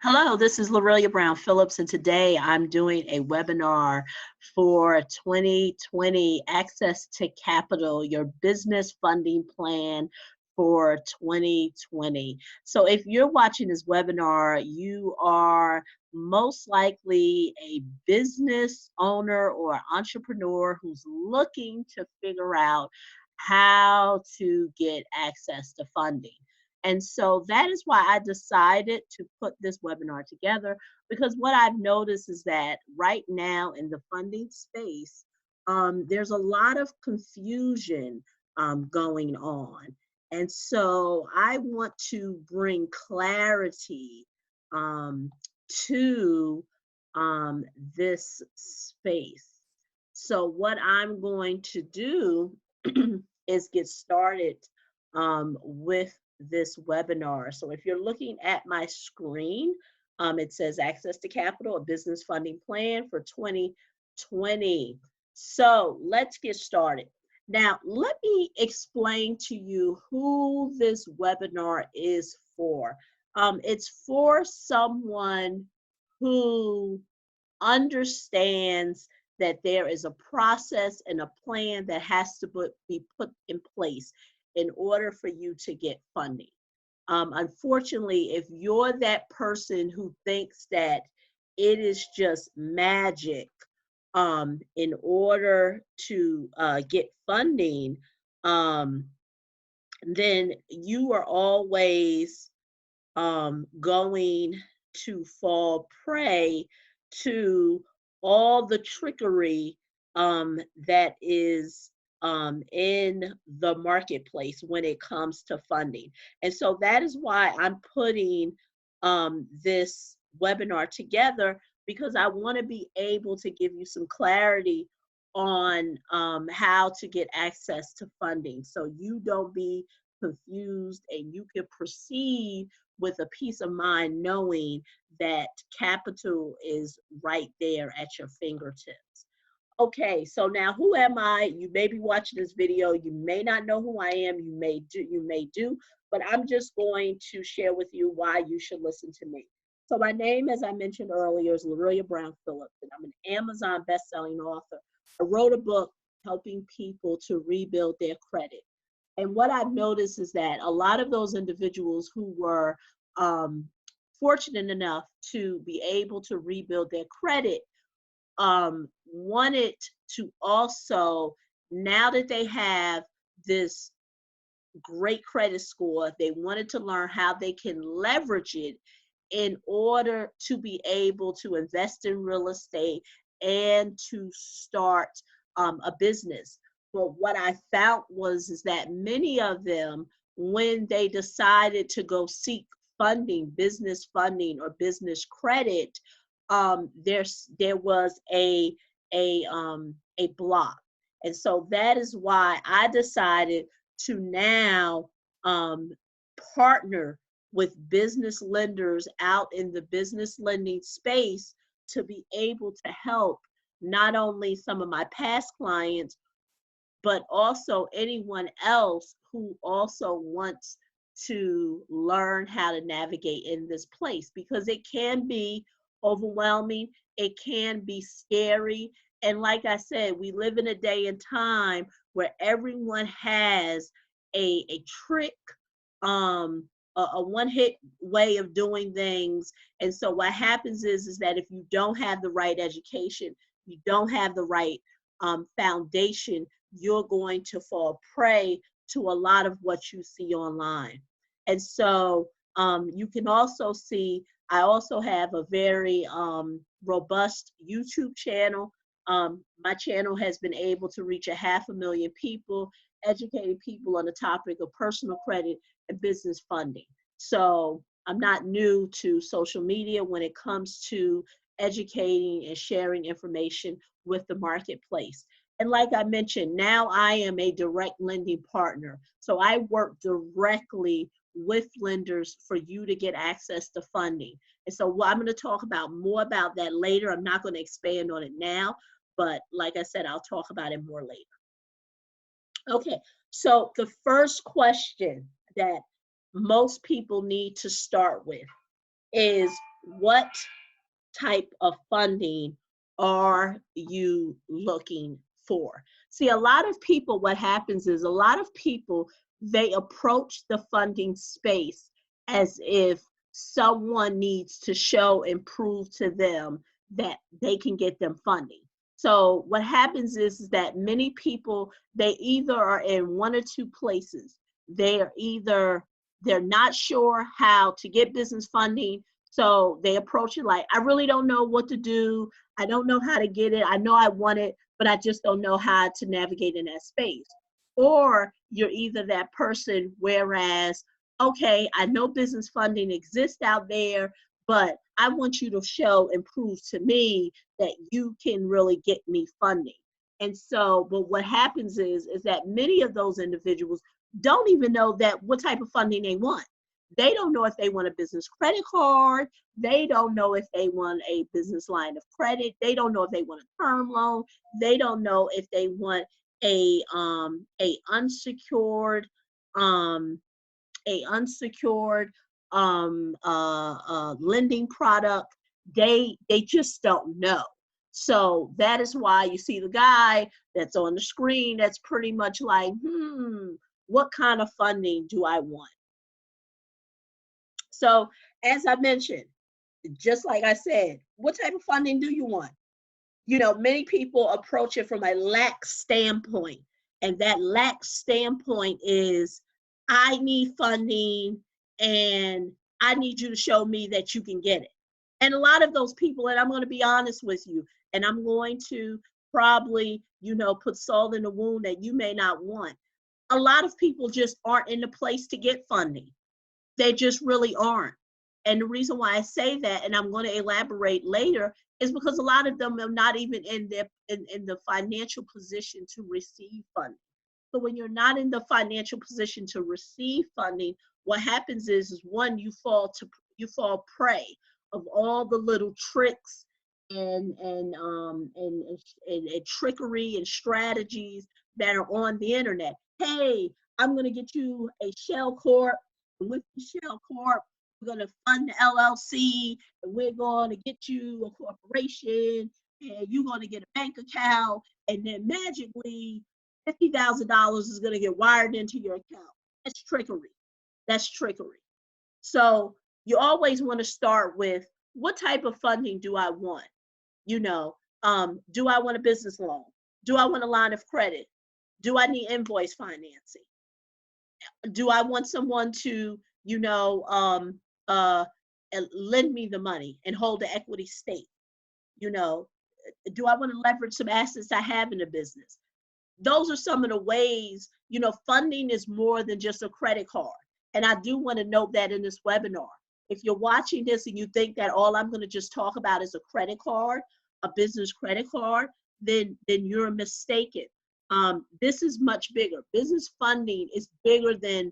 Hello, this is Brown-Phillips, and today I'm doing a webinar for 2020 Access to Capital, your business funding plan for 2020. So if you're watching this webinar, you are most likely a business owner or entrepreneur who's looking to figure out how to get access to funding. And so that is why I decided to put this webinar together, because what I've noticed is that right now in the funding space, there's a lot of confusion going on. And so I want to bring clarity um, to this space. So what I'm going to do is get started with this webinar. So if you're looking at my screen, it says Access to Capital, a business funding plan for 2020. So let's get started. Now, let me explain to you who this webinar is for. It's for someone who understands that there is a process and a plan that has to be put in place in order for you to get funding. Unfortunately, if you're that person who thinks that it is just magic in order to get funding, then you are always going to fall prey to all the trickery that is in the marketplace when it comes to funding. And so that is why I'm putting this webinar together, because I want to be able to give you some clarity on how to get access to funding so you don't be confused and you can proceed with a peace of mind knowing that capital is right there at your fingertips. Okay, so now who am I? You may be watching this video, you may not know who I am, you may do, but I'm just going to share with you why you should listen to me. So my name, as I mentioned earlier, is Brown-Phillips, and I'm an Amazon best-selling author. I wrote a book helping people to rebuild their credit. And what I've noticed is that a lot of those individuals who were fortunate enough to be able to rebuild their credit wanted to also, now that they have this great credit score, they wanted to learn how they can leverage it in order to be able to invest in real estate and to start a business. But what I found was is that many of them, when they decided to go seek funding, business funding or business credit, there was a block. And so that is why I decided to now partner with business lenders out in the business lending space to be able to help not only some of my past clients, but also anyone else who also wants to learn how to navigate in this place, because it can be overwhelming, it can be scary. And like I said, we live in a day and time where everyone has a trick, a one-hit way of doing things. And so what happens is that if you don't have the right education, you don't have the right foundation, you're going to fall prey to a lot of what you see online. And so you can also see, I also have a very robust YouTube channel. My channel has been able to reach 500,000 people, educating people on the topic of personal credit and business funding. So I'm not new to social media when it comes to educating and sharing information with the marketplace. And like I mentioned, now I am a direct lending partner. So I work directly with lenders for you to get access to funding. And so I'm going to talk about more about that later. I'm not going to expand on it now, but like I said, I'll talk about it more later. Okay, so the first question that most people need to start with is, what type of funding are you looking for? See, a lot of people, what happens is a lot of people, they approach the funding space as if someone needs to show and prove to them that they can get them funding. So what happens is that many people, they either are in one or two places. They're not sure how to get business funding, so they approach it like, I really don't know what to do. I don't know how to get it. I know I want it, but I just don't know how to navigate in that space. Or you're either that person, whereas, okay, I know business funding exists out there, but I want you to show and prove to me that you can really get me funding. And so, but what happens is that many of those individuals don't even know that what type of funding they want. They don't know if they want a business credit card. They don't know if they want a business line of credit. They don't know if they want a term loan. They don't know if they want a unsecured um a unsecured lending product. They just don't know. So that is why you see the guy that's on the screen that's pretty much like, what kind of funding do I want? So, as I mentioned, just like I said, what type of funding do you want? You know, many people approach it from a lack standpoint, and that lack standpoint is, I need funding and I need you to show me that you can get it. And a lot of those people, and I'm going to be honest with you, and I'm going to probably, put salt in the wound that you may not want. A lot of people just aren't in the place to get funding. They just really aren't. And the reason why I say that, and I'm going to elaborate later, is because a lot of them are not even in the financial position to receive funding. So when you're not in the financial position to receive funding, what happens is one, you fall prey of all the little tricks and trickery and strategies that are on the internet. Hey, I'm going to get you a shell corp. With the shell corp, we're going to fund the LLC, and we're going to get you a corporation, and you're going to get a bank account, and then magically $50,000 is going to get wired into your account. That's trickery. That's trickery. So you always want to start with, what type of funding do I want? Do I want a business loan? Do I want a line of credit? Do I need invoice financing? Do I want someone to, lend me the money and hold the equity stake? You know, do I want to leverage some assets I have in the business? Those are some of the ways, funding is more than just a credit card. And I do want to note that in this webinar. If you're watching this and you think that all I'm going to just talk about is a credit card, a business credit card, then you're mistaken. This is much bigger. Business funding is bigger than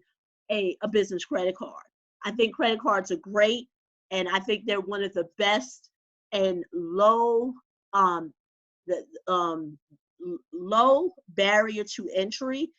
a business credit card. I think credit cards are great, and I think they're one of the best and um, the, um, low barrier to entry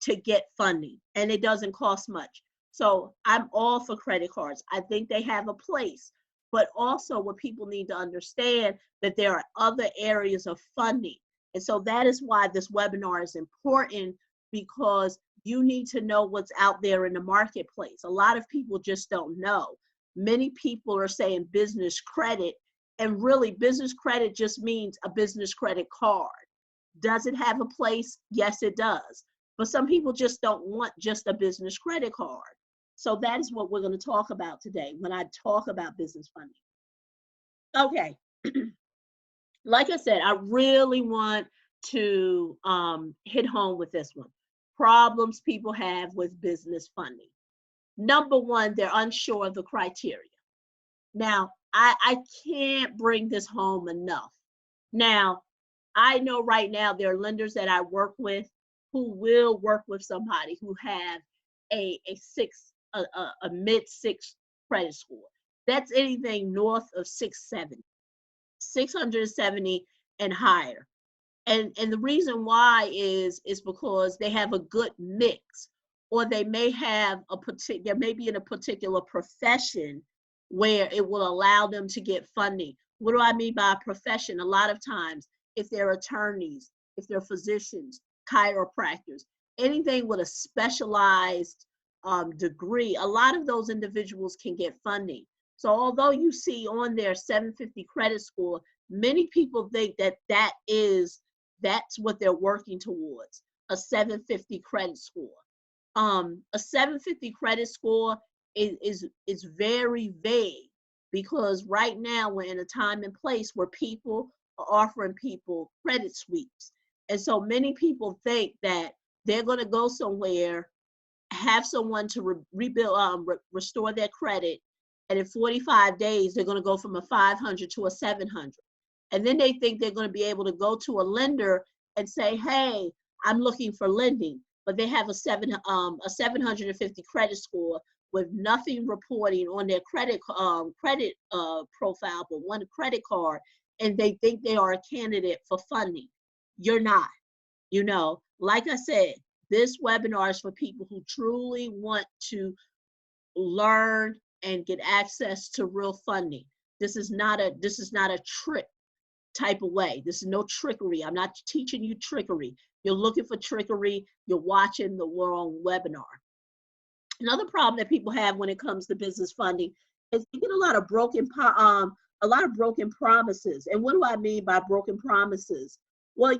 to get funding, and it doesn't cost much. So I'm all for credit cards. I think they have a place, but also what people need to understand, that there are other areas of funding. And so that is why this webinar is important, because you need to know what's out there in the marketplace. A lot of people just don't know. Many people are saying business credit, and really business credit just means a business credit card. Does it have a place? Yes, it does. But some people just don't want just a business credit card. So that is what we're going to talk about today when I talk about business funding. Okay. Like I said, I really want to hit home with this one. Problems people have with business funding. Number one, they're unsure of the criteria. Now, I can't bring this home enough. Now, I know right now there are lenders that I work with who will work with somebody who have a mid-6 credit score. That's anything north of 670, 670 and higher. And the reason why is because they have a good mix, or they may have there may be in a particular profession where it will allow them to get funding. What do I mean by a profession? A lot of times, if they're attorneys, if they're physicians, chiropractors, anything with a specialized degree, a lot of those individuals can get funding. So although you see on their 750 credit score, many people think that that's what they're working towards, a 750 credit score. A 750 credit score is very vague, because right now we're in a time and place where people are offering people credit sweeps. And so many people think that they're going to go somewhere, have someone to rebuild, restore their credit, and in 45 days they're going to go from a 500 to a 700. And then they think they're going to be able to go to a lender and say, "Hey, I'm looking for lending," but they have a 750 credit score with nothing reporting on their credit profile but one credit card, and they think they are a candidate for funding. You're not. Like I said, this webinar is for people who truly want to learn and get access to real funding. This is not a trick type of way. This is no trickery. I'm not teaching you trickery. You're looking for trickery, you're watching the wrong webinar. Another problem that people have when it comes to business funding is you get a lot of broken promises. And what do I mean by broken promises? Well,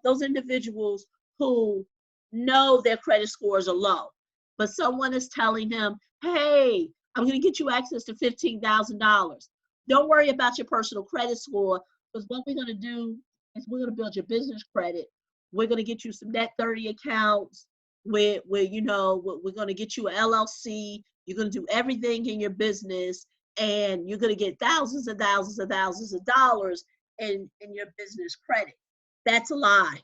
those individuals who know their credit scores are low, but someone is telling them, "Hey, I'm going to get you access to $15,000. Don't worry about your personal credit score, because what we're going to do is we're going to build your business credit. We're going to get you some net 30 accounts where we're going to get you an LLC. You're going to do everything in your business, and you're going to get thousands and thousands and thousands of dollars in your business credit." That's a lie.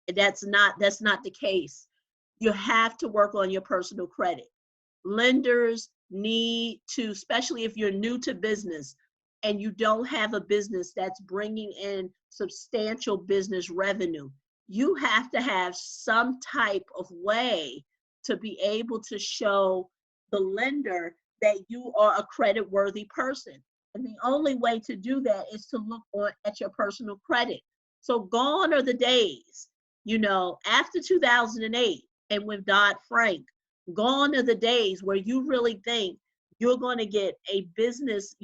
That's not the case. You have to work on your personal credit. Lenders need to, especially if you're new to business and you don't have a business that's bringing in substantial business revenue, you have to have some type of way to be able to show the lender that you are a credit-worthy person. And the only way to do that is to look at your personal credit. So gone are the days, after 2008 and with Dodd-Frank, gone are the days where you really think you're going to get business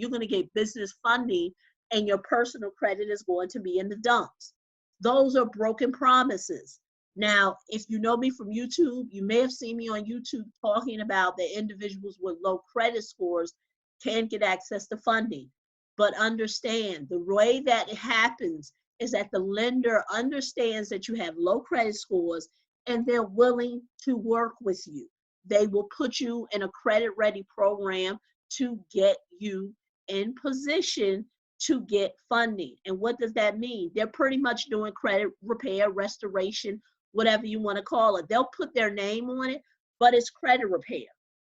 funding and your personal credit is going to be in the dumps. Those are broken promises. Now, if you know me from YouTube, you may have seen me on YouTube talking about that individuals with low credit scores can get access to funding. But understand, the way that it happens is that the lender understands that you have low credit scores and they're willing to work with you. They will put you in a credit-ready program to get you in position to get funding. And what does that mean? They're pretty much doing credit repair, restoration, whatever you want to call it. They'll put their name on it, but it's credit repair.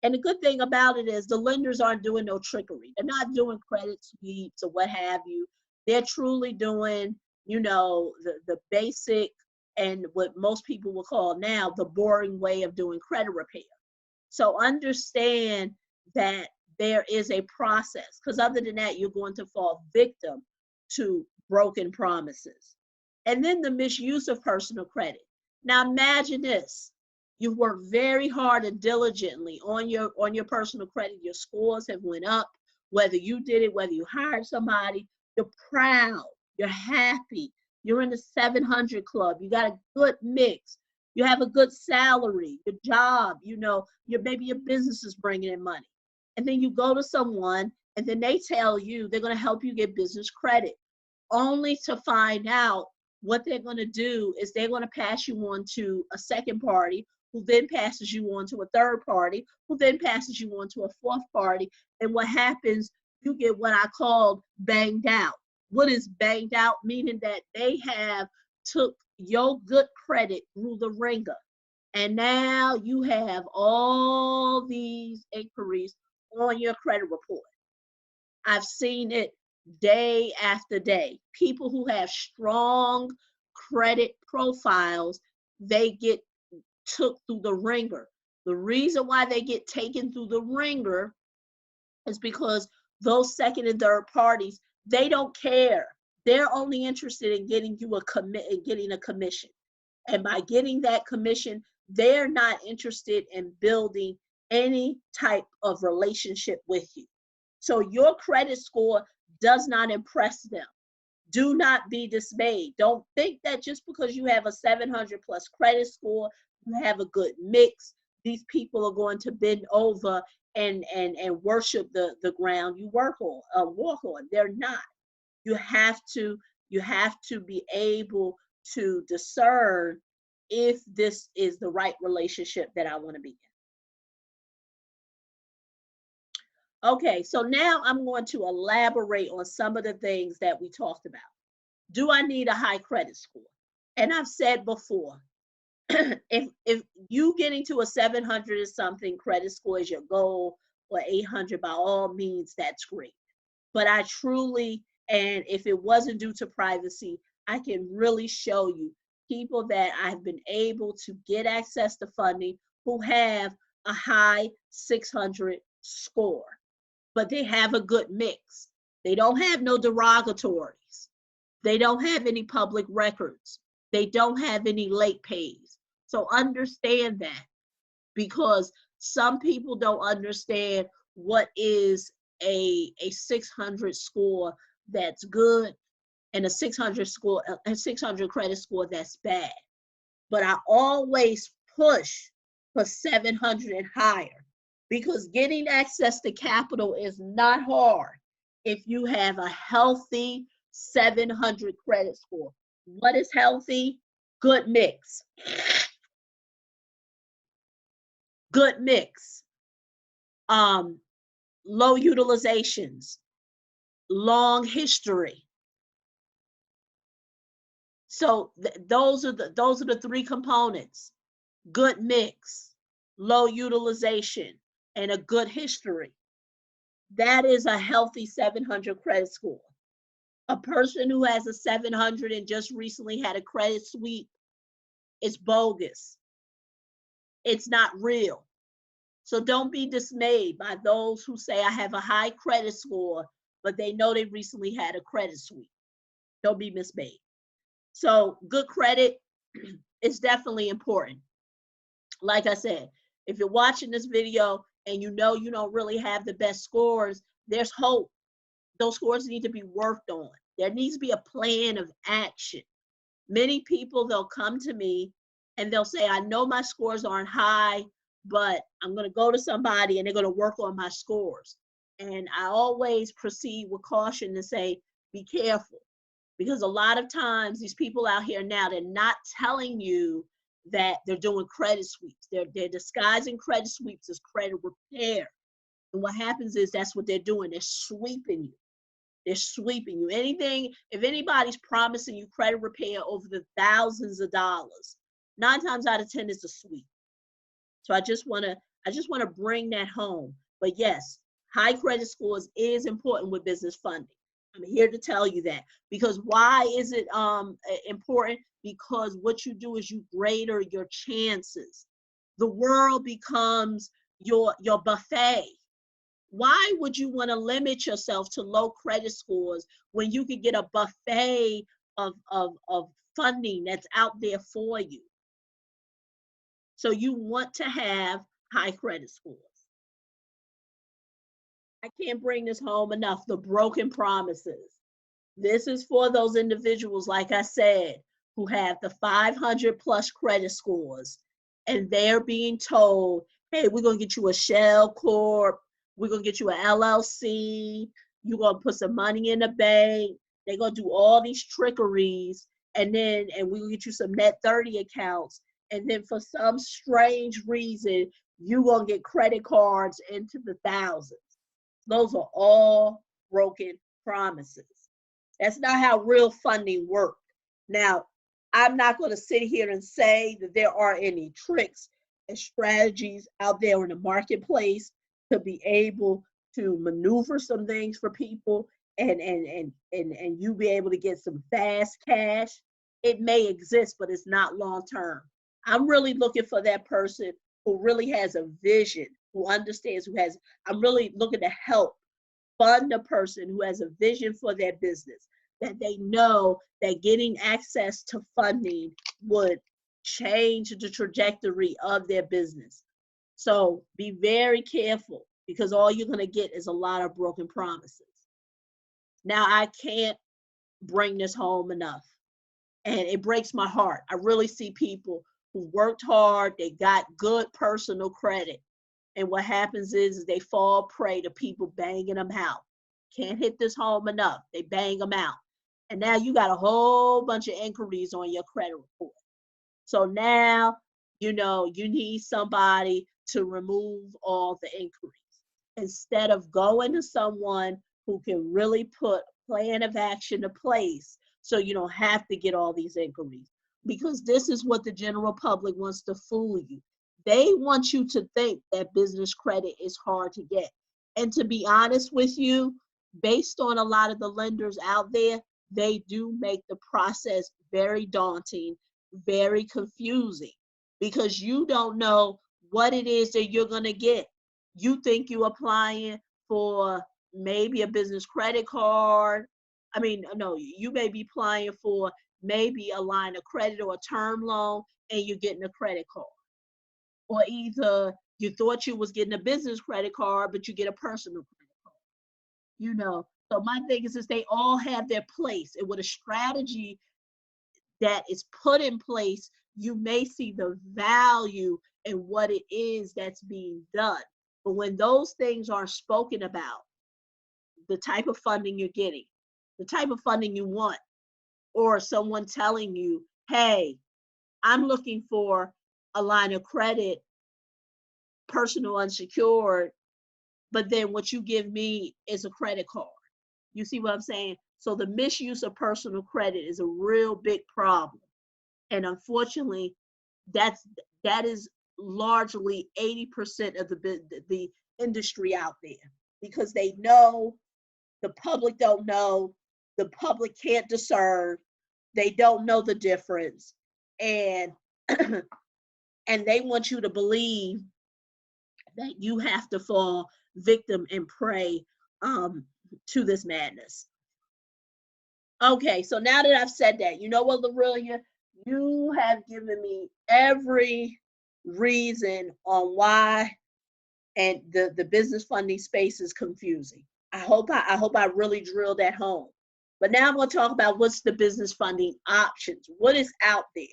And the good thing about it is the lenders aren't doing no trickery. They're not doing credit sweeps or what have you. They're truly doing, the basic and what most people will call now the boring way of doing credit repair. So understand that there is a process, because other than that, you're going to fall victim to broken promises. And then the misuse of personal credit. Now imagine this. You've worked very hard and diligently on your personal credit. Your scores have went up, whether you did it, whether you hired somebody. You're proud, you're happy, you're in the 700 club, you got a good mix, you have a good salary, your job, maybe your business is bringing in money. And then you go to someone and then they tell you they're going to help you get business credit, only to find out what they're going to do is they're going to pass you on to a second party, who then passes you on to a third party, who then passes you on to a fourth party. And what happens, you get what I call banged out. What is banged out? Meaning that they have took your good credit through the ringer. And now you have all these inquiries on your credit report. I've seen it day after day. People who have strong credit profiles, they get took through the ringer. The reason why they get taken through the ringer is because those second and third parties, they don't care. They're only interested in getting you getting a commission. And by getting that commission, they're not interested in building any type of relationship with you. So your credit score does not impress them. Do not be dismayed. Don't think that just because you have a 700 plus credit score, you have a good mix, these people are going to bend over and worship the ground you walk on. They're not. You have to be able to discern if this is the right relationship that I want to be in. Okay, so now I'm going to elaborate on some of the things that we talked about. Do I need a high credit score? And I've said before, if you getting to a 700 or something credit score is your goal, or 800, by all means, that's great. But I truly, and if it wasn't due to privacy, I can really show you people that I've been able to get access to funding who have a high 600 score, but they have a good mix. They don't have no derogatories. They don't have any public records. They don't have any late pays. So understand that, because some people don't understand what is a 600 score that's good and a 600 credit score that's bad. But I always push for 700 and higher, because getting access to capital is not hard if you have a healthy 700 credit score. What is healthy? Good mix. Good mix. Low utilizations, long history. So those are the three components: good mix, low utilization, and a good history. That is a healthy 700 credit score. A person who has a 700 and just recently had a credit sweep is bogus. It's not real. So don't be dismayed by those who say I have a high credit score, but they know they recently had a credit sweep. Don't be dismayed. So good credit is definitely important. Like I said, if you're watching this video and you know you don't really have the best scores, there's hope. Those scores need to be worked on. There needs to be a plan of action. Many people, they'll come to me and they'll say, I know my scores aren't high, but I'm going to go to somebody and they're going to work on my scores. And I always proceed with caution to say, be careful. Because a lot of times these people out here now, they're not telling you that they're doing credit sweeps. They're disguising credit sweeps as credit repair. And what happens is that's what they're doing. They're sweeping you. They're sweeping you. If anybody's promising you credit repair over the thousands of dollars, 9 times out of 10 it's a sweep. So I just want to bring that home. But yes, high credit scores is important with business funding. I'm here to tell you that. Because why is it important? Because what you do is you greater your chances. The world becomes your buffet. Why would you want to limit yourself to low credit scores when you could get a buffet of funding that's out there for you? So you want to have high credit scores. I can't bring this home enough. The broken promises. This is for those individuals, like I said, who have the 500 plus credit scores, and they're being told, hey, we're going to get you a shell corp. We're going to get you an LLC. You're going to put some money in the bank. They're going to do all these trickeries. And we're going to get you some net 30 accounts. And then for some strange reason, you're going to get credit cards into the thousands. Those are all broken promises. That's not how real funding works. Now, I'm not going to sit here and say that there are any tricks and strategies out there in the marketplace to be able to maneuver some things for people and you be able to get some fast cash. It may exist, but it's not long term. I'm really looking for that person who really has a vision, who understands, I'm really looking to help fund a person who has a vision for their business, that they know that getting access to funding would change the trajectory of their business. So be very careful, because all you're going to get is a lot of broken promises. Now, I can't bring this home enough, and it breaks my heart. I really see people who worked hard, they got good personal credit, and what happens is they fall prey to people banging them out. Can't hit this home enough. They bang them out. And now you got a whole bunch of inquiries on your credit report. So now, you need somebody to remove all the inquiries, instead of going to someone who can really put a plan of action to place so you don't have to get all these inquiries. Because this is what the general public wants to fool you. They want you to think that business credit is hard to get. And to be honest with you, based on a lot of the lenders out there, they do make the process very daunting, very confusing, because you don't know what it is that you're going to get. You think you're applying for maybe a business credit card. I mean, no, you may be applying for maybe a line of credit or a term loan, and you're getting a credit card. Or either you thought you was getting a business credit card, but you get a personal credit card. So my thing is they all have their place. And with a strategy that is put in place, you may see the value in what it is that's being done. But when those things are spoken about, the type of funding you're getting, the type of funding you want, or someone telling you, hey, I'm looking for a line of credit, personal unsecured, but then what you give me is a credit card. You see what I'm saying? So the misuse of personal credit is a real big problem. And unfortunately, that is largely 80% of the industry out there, because they know the public don't know, the public can't discern, they don't know the difference, and and they want you to believe that you have to fall victim and prey to this madness. Okay, so now that I've said that, you know what, Lorelia, you have given me every reason on why and the business funding space is confusing. I hope I really drilled that home. But now I'm going to talk about what's the business funding options. What is out there?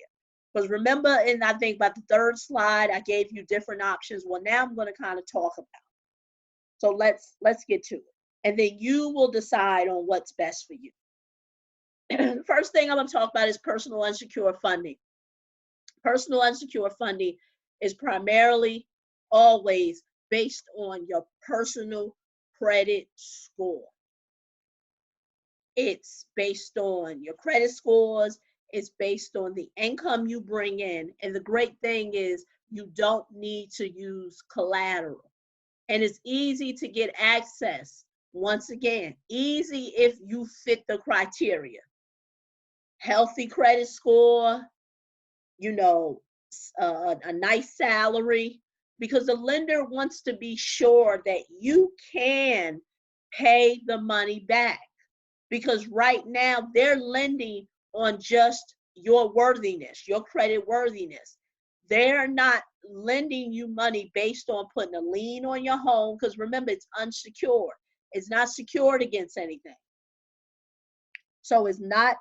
Because remember, and I think about the third slide, I gave you different options. Well, now I'm going to kind of talk about it. So let's get to it. And then you will decide on what's best for you. The first thing I'm going to talk about is personal unsecured funding. Personal unsecured funding is primarily always based on your personal credit score. It's based on your credit scores. It's based on the income you bring in. And the great thing is you don't need to use collateral. And it's easy to get access. Once again, easy if you fit the criteria. Healthy credit score, a nice salary, because the lender wants to be sure that you can pay the money back. Because right now they're lending on just your worthiness, your credit worthiness. They're not lending you money based on putting a lien on your home, because remember, it's unsecured. It's not secured against anything. So it's not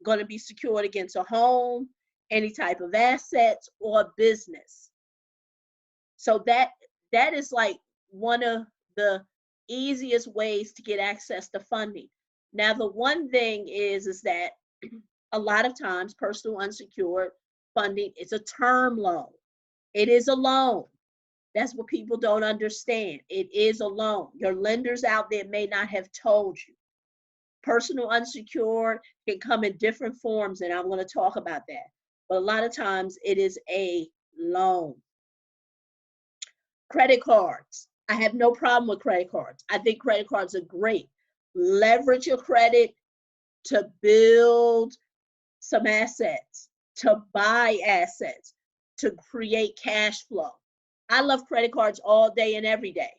going to be secured against a home, any type of assets, or business. So that is like one of the easiest ways to get access to funding. Now, the one thing is that a lot of times personal unsecured funding is a term loan. It is a loan. That's what people don't understand. It is a loan. Your lenders out there may not have told you. Personal unsecured can come in different forms, and I'm going to talk about that. But a lot of times it is a loan. Credit cards. I have no problem with credit cards. I think credit cards are great. Leverage your credit to build some assets, to buy assets, to create cash flow. I love credit cards all day and every day.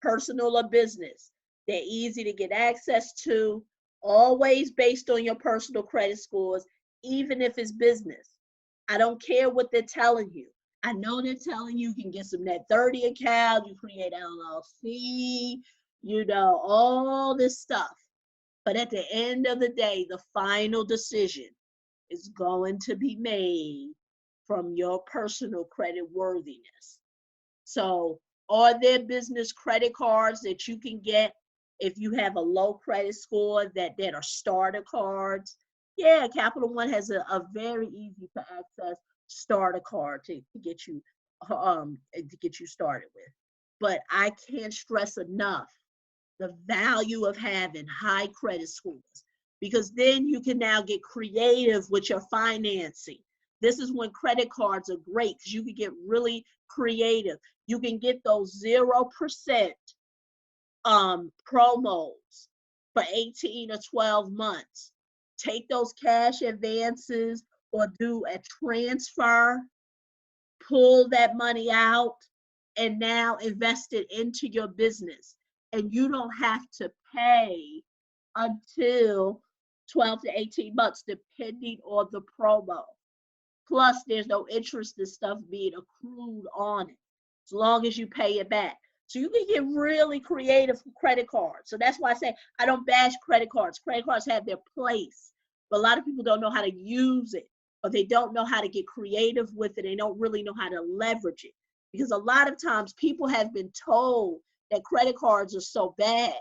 personal or business. They're easy to get access to, always based on your personal credit scores, even if it's business. I don't care what they're telling you. I know they're telling you can get some net 30 account, you create LLC, all this stuff. But at the end of the day, the final decision is going to be made from your personal credit worthiness. So, are there business credit cards that you can get if you have a low credit score that are starter cards? Yeah, Capital One has a very easy to access starter card to get you started with. But I can't stress enough the value of having high credit scores, because then you can now get creative with your financing. This is when credit cards are great, because you can get really creative. You can get those 0% promos for 18 or 12 months. Take those cash advances or do a transfer, pull that money out, and now invest it into your business. And you don't have to pay until 12 to 18 months, depending on the promo. Plus, there's no interest and stuff being accrued on it, as long as you pay it back. So you can get really creative with credit cards. So that's why I say I don't bash credit cards. Credit cards have their place, but a lot of people don't know how to use it, or they don't know how to get creative with it. They don't really know how to leverage it, because a lot of times people have been told that credit cards are so bad,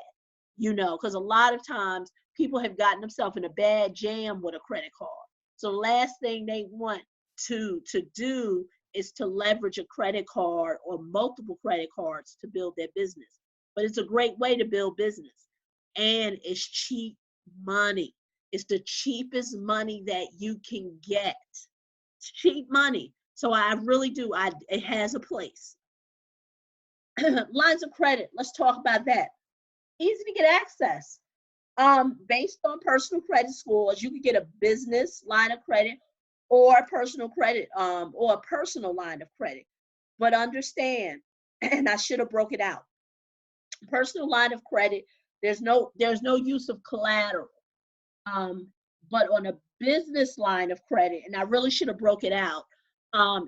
because a lot of times people have gotten themselves in a bad jam with a credit card. So the last thing they want to do is to leverage a credit card or multiple credit cards to build their business. But it's a great way to build business. And it's cheap money. It's the cheapest money that you can get. It's cheap money. So I really do. It has a place. Lines of credit. Let's talk about that. Easy to get access. Based on personal credit scores, you can get a business line of credit or a personal credit, or a personal line of credit. But understand, and I should have broke it out. Personal line of credit, there's no use of collateral. But on a business line of credit, and I really should have broke it out,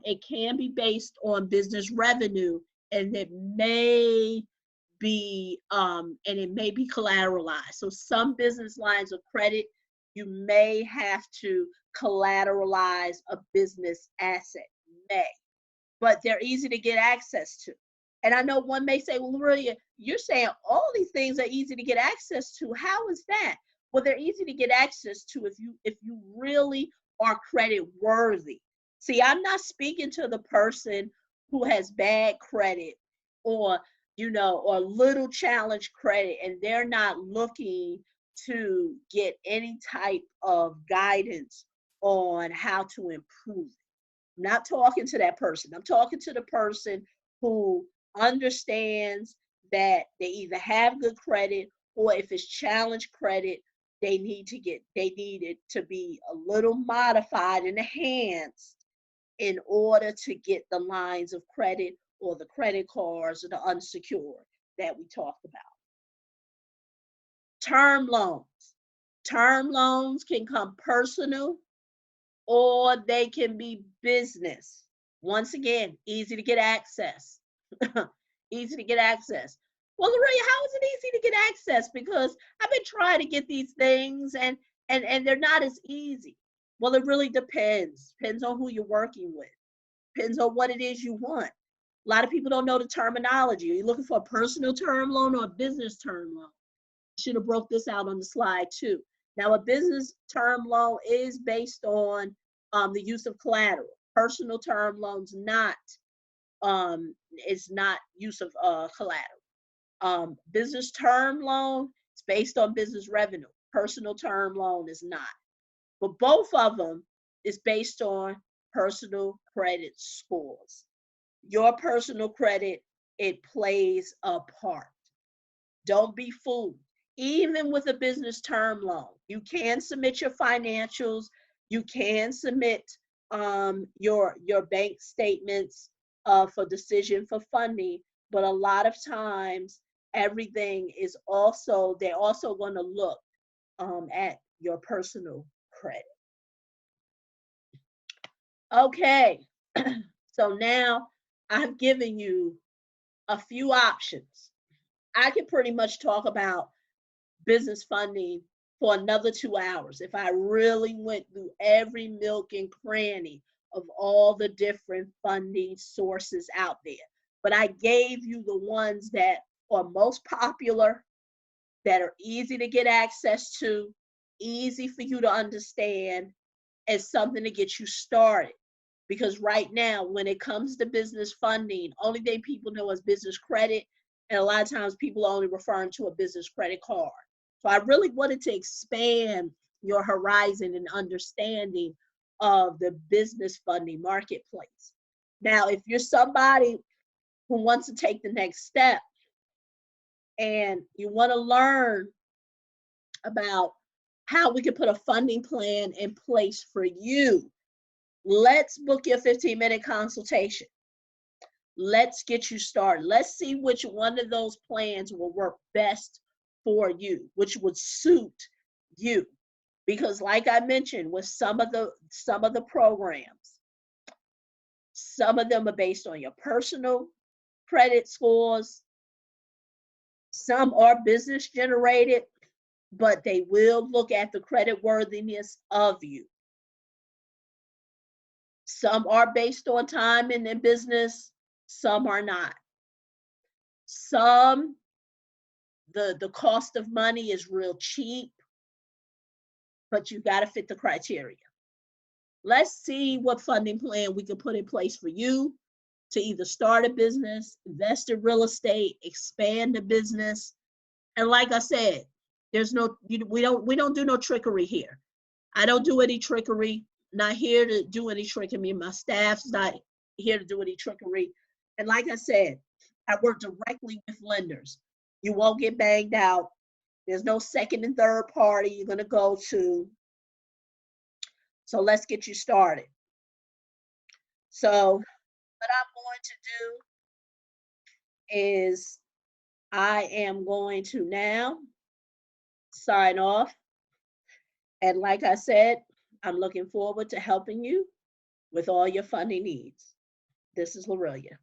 it can be based on business revenue, and it may be collateralized. So some business lines of credit, you may have to collateralize a business asset, but they're easy to get access to. And I know one may say, well, Maria, you're saying all these things are easy to get access to. How is that? Well, they're easy to get access to if you really are credit worthy. See, I'm not speaking to the person who has bad credit, or or little challenge credit, and they're not looking to get any type of guidance on how to improve it. I'm not talking to that person. I'm talking to the person who understands that they either have good credit, or if it's challenge credit, they need it to be a little modified and enhanced in order to get the lines of credit or the credit cards or the unsecured that we talked about. Term loans. Term loans can come personal or they can be business. Once again, easy to get access. Easy to get access. Well, Lorraine, how is it easy to get access? Because I've been trying to get these things and they're not as easy. Well, it really depends. Depends on who you're working with. Depends on what it is you want. A lot of people don't know the terminology. Are you looking for a personal term loan or a business term loan? Should have broke this out on the slide too. Now, a business term loan is based on the use of collateral. Personal term loans it's not use of collateral. Business term loan is based on business revenue. Personal term loan is not. But both of them is based on personal credit scores. Your personal credit, it plays a part. Don't be fooled. Even with a business term loan, you can submit your financials, you can submit your bank statements for decision for funding, but a lot of times everything is also, they're also going to look at your personal credit. Okay, so now I've given you a few options. I can pretty much talk about business funding for another 2 hours if I really went through every nook and cranny of all the different funding sources out there. But I gave you the ones that are most popular, that are easy to get access to, easy for you to understand, and something to get you started. Because right now, when it comes to business funding, only thing people know is business credit, and a lot of times people are only referring to a business credit card. So I really wanted to expand your horizon and understanding of the business funding marketplace. Now, if you're somebody who wants to take the next step and you want to learn about how we can put a funding plan in place for you, let's book your 15-minute consultation. Let's get you started. Let's see which one of those plans will work best for you, which would suit you. Because like I mentioned, with some of the programs, some of them are based on your personal credit scores. Some are business generated, but they will look at the credit worthiness of you. Some are based on time and in business, some are not. Some, the cost of money is real cheap, but you got to fit the criteria. Let's see what funding plan we can put in place for you to either start a business, invest in real estate, expand a business. And like I said, we don't do no trickery here. I don't do any trickery. Not here to do any trickery. My staff's not here to do any trickery. And like I said, I work directly with lenders. You won't get banged out. There's no second and third party you're going to go to. So let's get you started. So what I'm going to do is I am going to now sign off. And like I said, I'm looking forward to helping you with all your funding needs. This is Lorelia.